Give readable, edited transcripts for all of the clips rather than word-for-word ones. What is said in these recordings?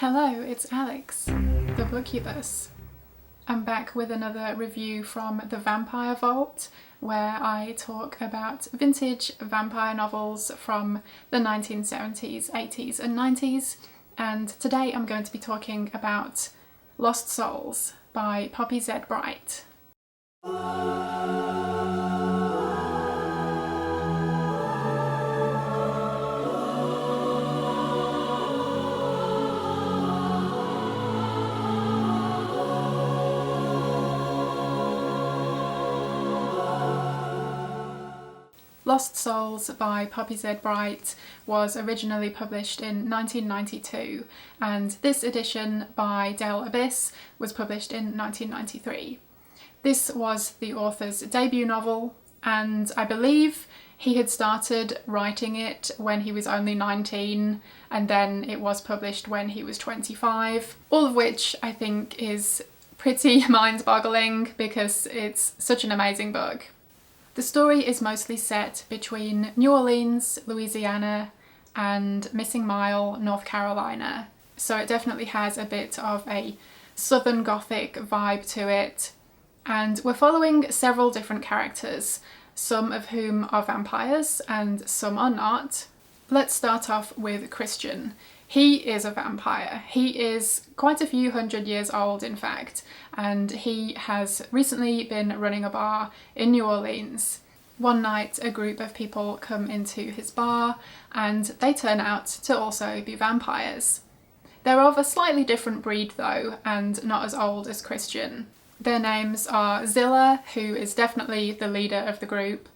Hello, it's Alex, the Bookubus. I'm back with another review from the Vampire Vault, where I talk about vintage vampire novels from the 1970s, 80s and 90s. And today I'm going to be talking about Lost Souls by Poppy Z. Brite. Lost Souls by Poppy Z. Brite was originally published in 1992, and this edition by Del Abyss was published in 1993. This was the author's debut novel, and I believe he had started writing it when he was only 19, and then it was published when he was 25, all of which I think is pretty mind-boggling because it's such an amazing book. The story is mostly set between New Orleans, Louisiana, and Missing Mile, North Carolina. So it definitely has a bit of a Southern Gothic vibe to it. And we're following several different characters, some of whom are vampires and some are not. Let's start off with Christian. He is a vampire. He is quite a few hundred years old, in fact, and he has recently been running a bar in New Orleans. One night, a group of people come into his bar and they turn out to also be vampires. They're of a slightly different breed though, and not as old as Christian. Their names are Zilla, who is definitely the leader of the group,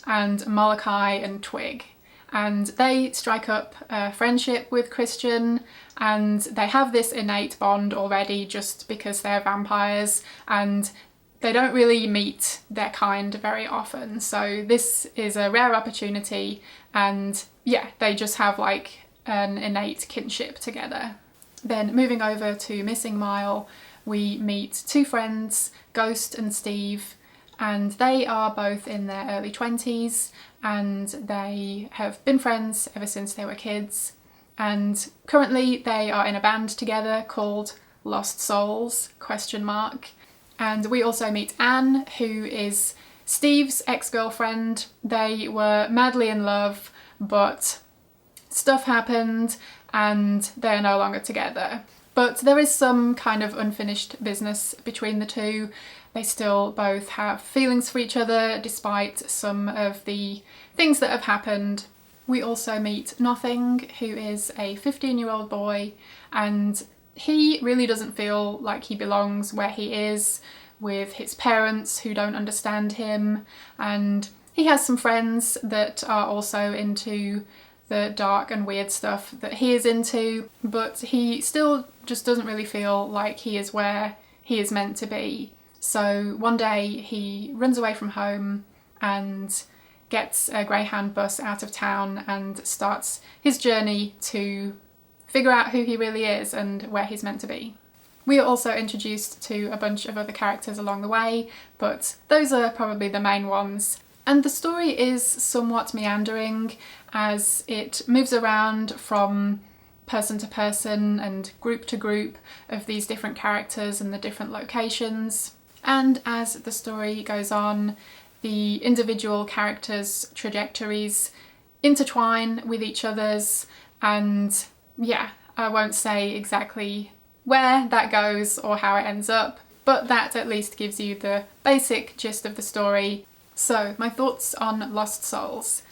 and Molokai and Twig. And they strike up a friendship with Christian, and they have this innate bond already just because they're vampires, and they don't really meet their kind very often. So this is a rare opportunity, and yeah, they just have like an innate kinship together. Then moving over to Missing Mile, we meet two friends, Ghost and Steve, and they are both in their early 20s, and they have been friends ever since they were kids. And currently they are in a band together called Lost Souls, ? And we also meet Anne, who is Steve's ex-girlfriend. They were madly in love, but stuff happened and they're no longer together. But there is some kind of unfinished business between the two. They still both have feelings for each other despite some of the things that have happened. We also meet Nothing, who is a 15-year-old boy, and he really doesn't feel like he belongs where he is with his parents who don't understand him, and he has some friends that are also into the dark and weird stuff that he is into, but he still just doesn't really feel like he is where he is meant to be. So one day he runs away from home and gets a Greyhound bus out of town and starts his journey to figure out who he really is and where he's meant to be. We are also introduced to a bunch of other characters along the way, but those are probably the main ones. And the story is somewhat meandering as it moves around from person to person and group to group of these different characters and the different locations. And as the story goes on, the individual characters' trajectories intertwine with each other's, and yeah, I won't say exactly where that goes or how it ends up, but that at least gives you the basic gist of the story. So, my thoughts on Lost Souls.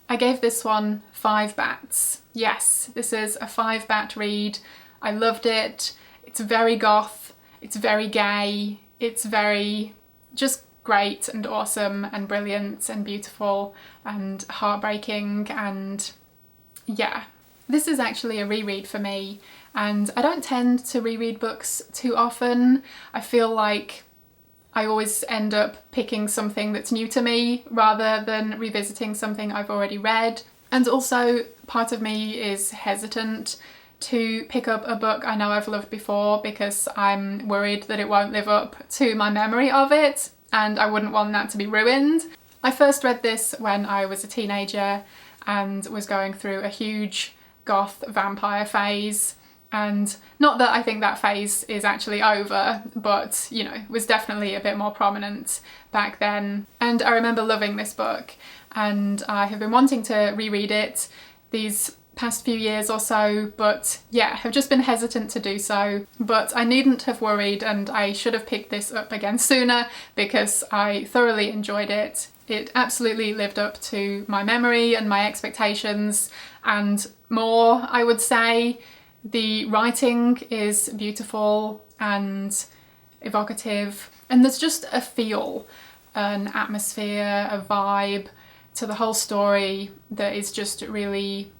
I gave this one 5 bats. Yes, this is a 5-bat read. I loved it. It's very goth, it's very gay, it's very just great and awesome and brilliant and beautiful and heartbreaking, and yeah. This is actually a reread for me, and I don't tend to reread books too often. I feel like I always end up picking something that's new to me rather than revisiting something I've already read. And also part of me is hesitant to pick up a book I know I've loved before because I'm worried that it won't live up to my memory of it, and I wouldn't want that to be ruined. I first read this when I was a teenager and was going through a huge goth vampire phase, And not that I think that phase is actually over, but you know, it was definitely a bit more prominent back then. And I remember loving this book, and I have been wanting to reread it these past few years or so, but yeah, have just been hesitant to do so. But I needn't have worried, and I should have picked this up again sooner because I thoroughly enjoyed it. It absolutely lived up to my memory and my expectations, and more, I would say. The writing is beautiful and evocative, and there's just a feel, an atmosphere, a vibe to the whole story that is just really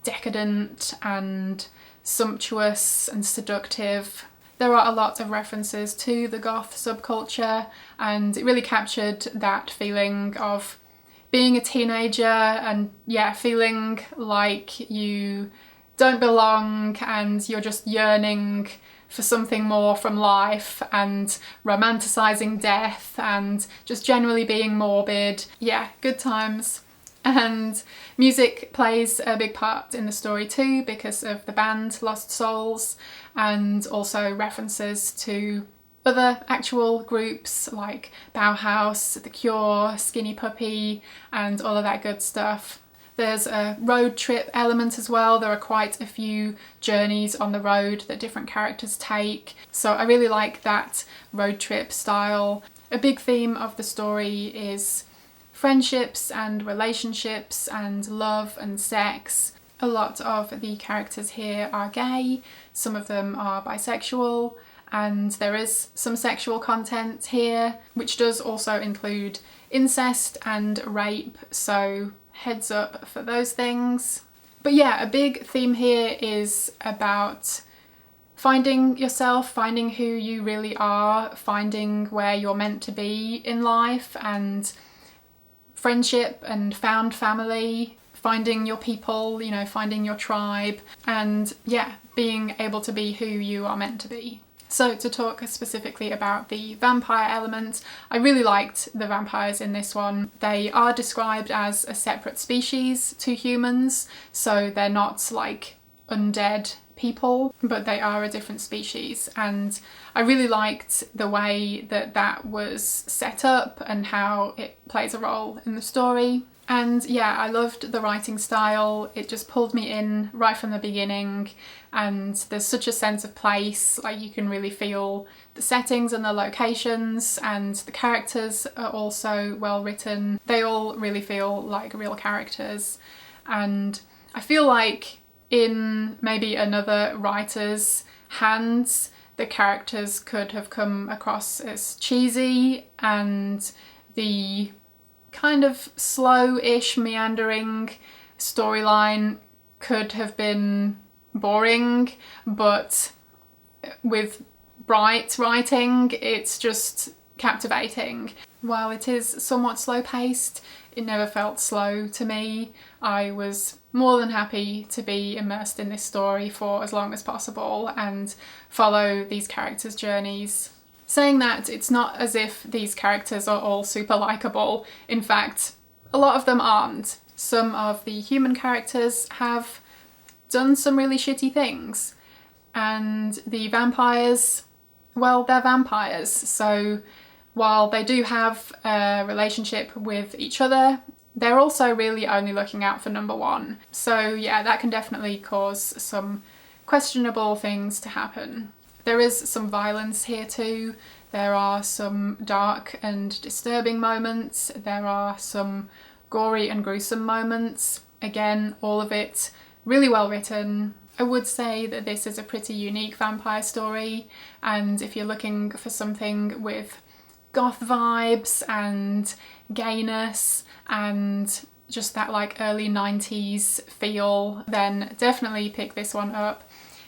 decadent and sumptuous and seductive. There are a lot of references to the goth subculture, and it really captured that feeling of being a teenager and yeah, feeling like you don't belong and you're just yearning for something more from life, and romanticising death and just generally being morbid. Yeah, good times. And music plays a big part in the story too because of the band Lost Souls, and also references to other actual groups like Bauhaus, The Cure, Skinny Puppy, and all of that good stuff. There's a road trip element as well. There are quite a few journeys on the road that different characters take. So I really like that road trip style. A big theme of the story is friendships and relationships and love and sex. A lot of the characters here are gay, some of them are bisexual, and there is some sexual content here, which does also include incest and rape, so heads up for those things. But yeah, a big theme here is about finding yourself, finding who you really are, finding where you're meant to be in life, and friendship and found family, finding your people, you know, finding your tribe, and yeah, being able to be who you are meant to be. So to talk specifically about the vampire element, I really liked the vampires in this one. They are described as a separate species to humans, so they're not like undead people, but they are a different species, and I really liked the way that that was set up and how it plays a role in the story. And yeah, I loved the writing style. It just pulled me in right from the beginning, and there's such a sense of place, like you can really feel the settings and the locations, and the characters are also well written. They all really feel like real characters, and I feel like in maybe another writer's hands, the characters could have come across as cheesy, and the kind of slow-ish meandering storyline could have been boring, but with Brite writing, it's just captivating. While it is somewhat slow-paced, it never felt slow to me. I was more than happy to be immersed in this story for as long as possible and follow these characters' journeys. Saying that, it's not as if these characters are all super likeable. In fact, a lot of them aren't. Some of the human characters have done some really shitty things, and the vampires, well, they're vampires, so while they do have a relationship with each other, they're also really only looking out for number one. So yeah, that can definitely cause some questionable things to happen. There is some violence here too. There are some dark and disturbing moments. There are some gory and gruesome moments. Again, all of it really well written. I would say that this is a pretty unique vampire story, and if you're looking for something with goth vibes and gayness and just that like early 90s feel, then definitely pick this one up.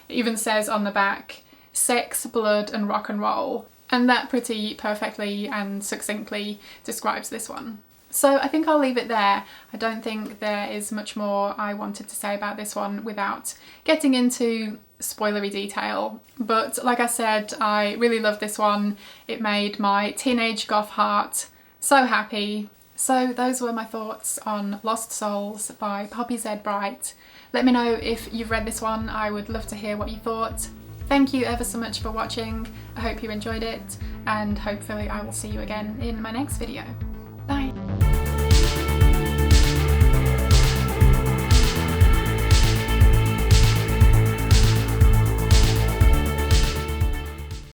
It even says on the back, sex, blood and rock and roll, and that pretty perfectly and succinctly describes this one. So I think I'll leave it there. I don't think there is much more I wanted to say about this one without getting into spoilery detail. But like I said, I really loved this one. It made my teenage goth heart so happy. So those were my thoughts on Lost Souls by Poppy Z. Brite. Let me know if you've read this one, I would love to hear what you thought. Thank you ever so much for watching, I hope you enjoyed it, and hopefully I will see you again in my next video. Bye!